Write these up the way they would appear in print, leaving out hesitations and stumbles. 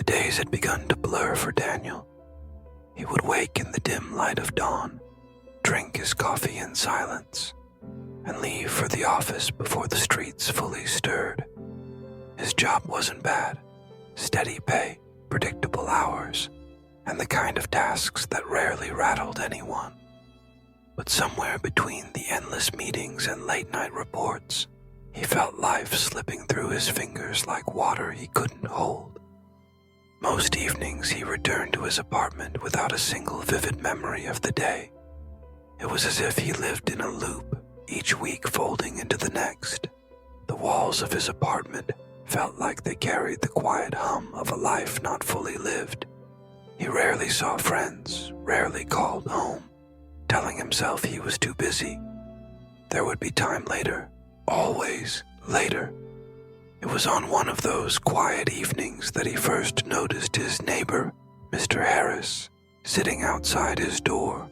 days had begun to blur for Daniel. He would wake in the dim light of dawn, drink his coffee in silence, and leave for the office before the streets fully stirred. His job wasn't bad. Steady pay, predictable hours, and the kind of tasks that rarely rattled anyone. But somewhere between the endless meetings and late-night reports, he felt life slipping through his fingers like water he couldn't hold. Most evenings he returned to his apartment without a single vivid memory of the day. It was as if he lived in a loop, each week folding into the next. The walls of his apartment felt like they carried the quiet hum of a life not fully lived. He rarely saw friends, rarely called home, telling himself he was too busy. There would be time later, always later. It was on one of those quiet evenings that he first noticed his neighbor, Mr. Harris, sitting outside his door.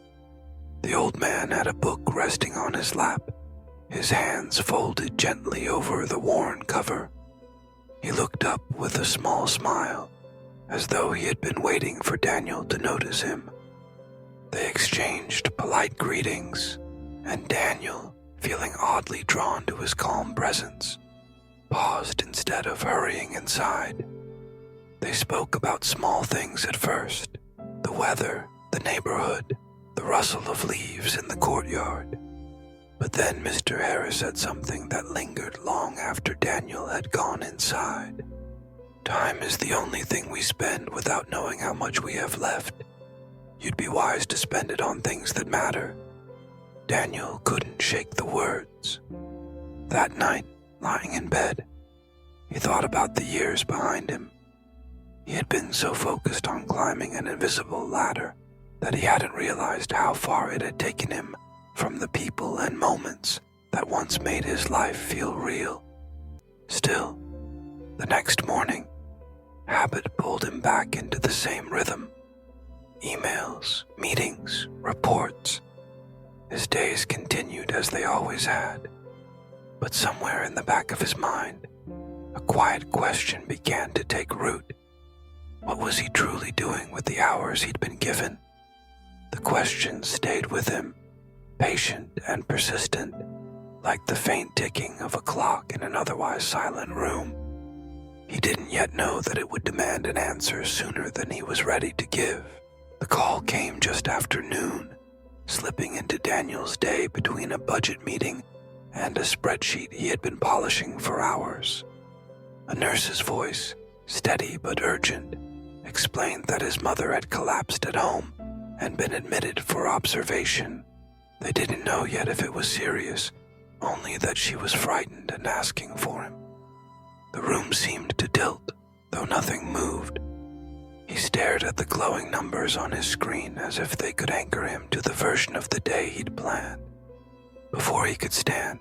The old man had a book resting on his lap, his hands folded gently over the worn cover. He looked up with a small smile, as though he had been waiting for Daniel to notice him. They exchanged polite greetings, and Daniel, feeling oddly drawn to his calm presence, paused instead of hurrying inside. They spoke about small things at first: the weather, the neighborhood, the rustle of leaves in the courtyard. But then Mr. Harris said something that lingered long after Daniel had gone inside. Time is the only thing we spend without knowing how much we have left. You'd be wise to spend it on things that matter. Daniel couldn't shake the words. That night, lying in bed, he thought about the years behind him. He had been so focused on climbing an invisible ladder that he hadn't realized how far it had taken him from the people and moments that once made his life feel real. Still, the next morning, habit pulled him back into the same rhythm. Emails, meetings, reports. His days continued as they always had. But somewhere in the back of his mind, a quiet question began to take root. What was he truly doing with the hours he'd been given? The question stayed with him, patient and persistent, like the faint ticking of a clock in an otherwise silent room. He didn't yet know that it would demand an answer sooner than he was ready to give. The call came just after noon, slipping into Daniel's day between a budget meeting and a spreadsheet he had been polishing for hours. A nurse's voice, steady but urgent, explained that his mother had collapsed at home and been admitted for observation. They didn't know yet if it was serious, only that she was frightened and asking for him. The room seemed to tilt, though nothing moved. He stared at the glowing numbers on his screen as if they could anchor him to the version of the day he'd planned. Before he could stand,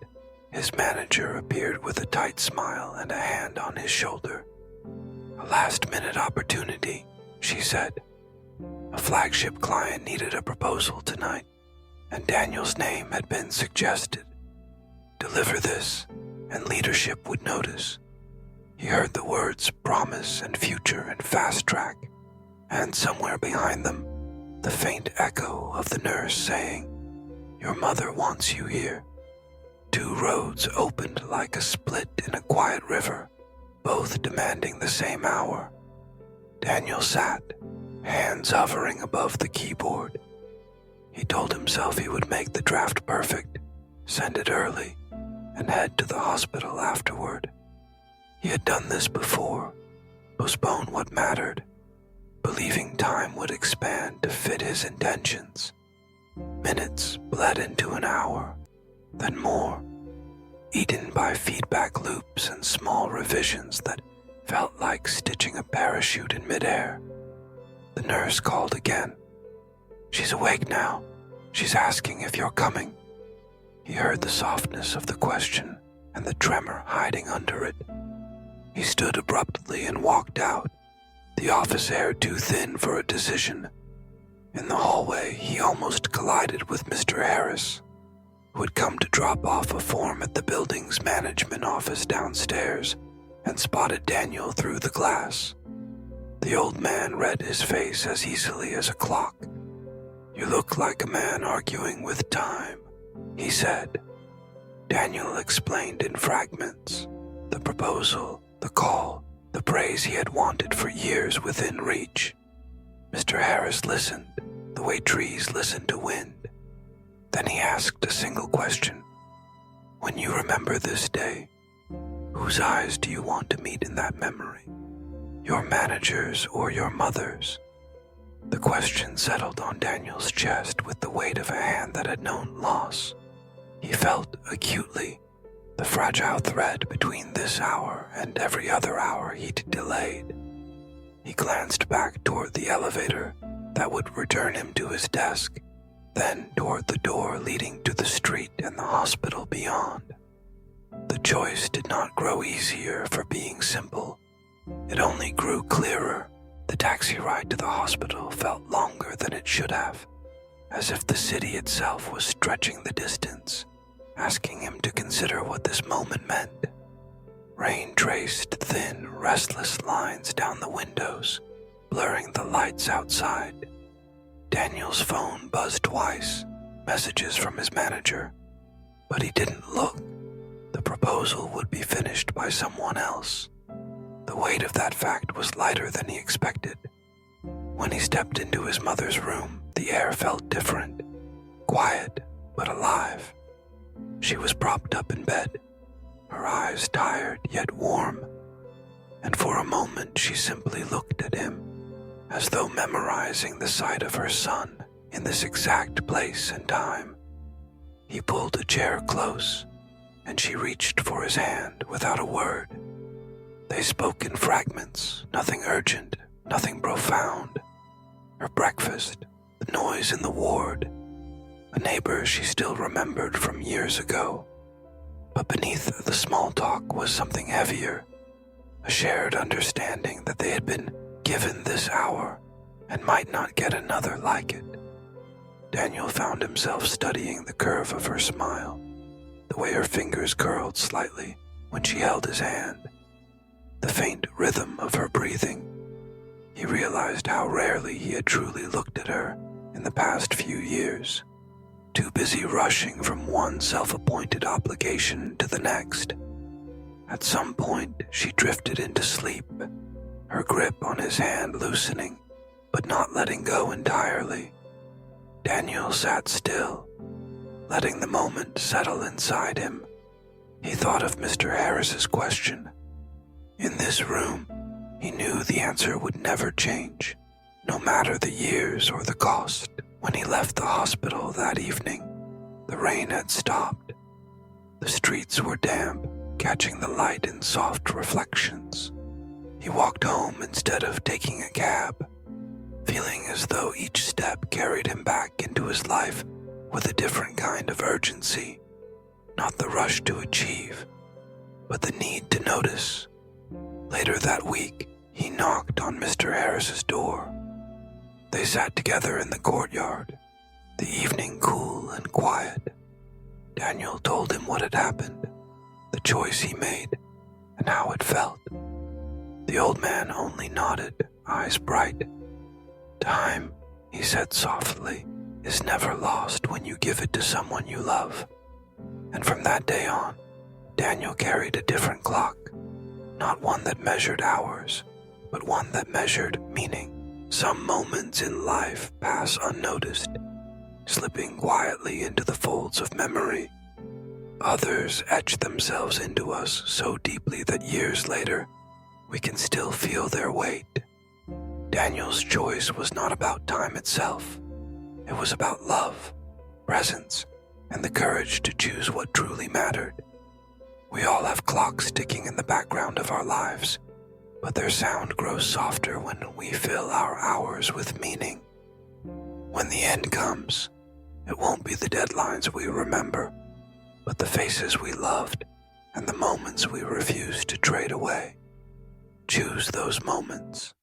his manager appeared with a tight smile and a hand on his shoulder. A last-minute opportunity, she said. A flagship client needed a proposal tonight, and Daniel's name had been suggested. Deliver this, and leadership would notice. He heard the words promise and future and fast track, and somewhere behind them, the faint echo of the nurse saying, "Your mother wants you here." Two roads opened like a split in a quiet river, both demanding the same hour. Daniel sat, hands hovering above the keyboard. He told himself he would make the draft perfect, send it early, and head to the hospital afterward. He had done this before, postpone what mattered, believing time would expand to fit his intentions. Minutes bled into an hour, then more, eaten by feedback loops and small revisions that felt like stitching a parachute in midair. The nurse called again. "She's awake now. She's asking if you're coming." He heard the softness of the question and the tremor hiding under it. He stood abruptly and walked out, the office air too thin for a decision. In the hallway, he almost collided with Mr. Harris, who had come to drop off a form at the building's management office downstairs and spotted Daniel through the glass. The old man read his face as easily as a clock. "You look like a man arguing with time," he said. Daniel explained in fragments the proposal, the call, the praise he had wanted for years within reach. Mr. Harris listened, the way trees listen to wind. Then he asked a single question. "When you remember this day, whose eyes do you want to meet in that memory? Your manager's or your mother's?" The question settled on Daniel's chest with the weight of a hand that had known loss. He felt acutely the fragile thread between this hour and every other hour he'd delayed. He glanced back toward the elevator that would return him to his desk, then toward the door leading to the street and the hospital beyond. The choice did not grow easier for being simple. It only grew clearer. The taxi ride to the hospital felt longer than it should have, as if the city itself was stretching the distance, asking him to consider what this moment meant. Rain traced thin, restless lines down the windows, blurring the lights outside. Daniel's phone buzzed twice, messages from his manager, but he didn't look. The proposal would be finished by someone else. The weight of that fact was lighter than he expected. When he stepped into his mother's room, the air felt different, quiet but alive. She was propped up in bed, her eyes tired yet warm, and for a moment she simply looked at him, as though memorizing the sight of her son in this exact place and time. He pulled a chair close, and she reached for his hand without a word. They spoke in fragments, nothing urgent, nothing profound. Her breakfast, the noise in the ward, a neighbor she still remembered from years ago. But beneath the small talk was something heavier, a shared understanding that they had been given this hour and might not get another like it. Daniel found himself studying the curve of her smile, the way her fingers curled slightly when she held his hand, the faint rhythm of her breathing. He realized how rarely he had truly looked at her in the past few years, too busy rushing from one self-appointed obligation to the next. At some point, she drifted into sleep, her grip on his hand loosening, but not letting go entirely. Daniel sat still, letting the moment settle inside him. He thought of Mr. Harris's question. In this room, he knew the answer would never change, no matter the years or the cost. When he left the hospital that evening, the rain had stopped. The streets were damp, catching the light in soft reflections. He walked home instead of taking a cab, feeling as though each step carried him back into his life with a different kind of urgency, not the rush to achieve, but the need to notice. Later that week, he knocked on Mr. Harris's door. They sat together in the courtyard, the evening cool and quiet. Daniel told him what had happened, the choice he made, and how it felt. The old man only nodded, eyes bright. "Time," he said softly, "is never lost when you give it to someone you love." And from that day on, Daniel carried a different clock, not one that measured hours, but one that measured meaning. Some moments in life pass unnoticed, slipping quietly into the folds of memory. Others etch themselves into us so deeply that years later, we can still feel their weight. Daniel's choice was not about time itself. It was about love, presence, and the courage to choose what truly mattered. We all have clocks ticking in the background of our lives, but their sound grows softer when we fill our hours with meaning. When the end comes, it won't be the deadlines we remember, but the faces we loved and the moments we refused to trade away. Choose those moments.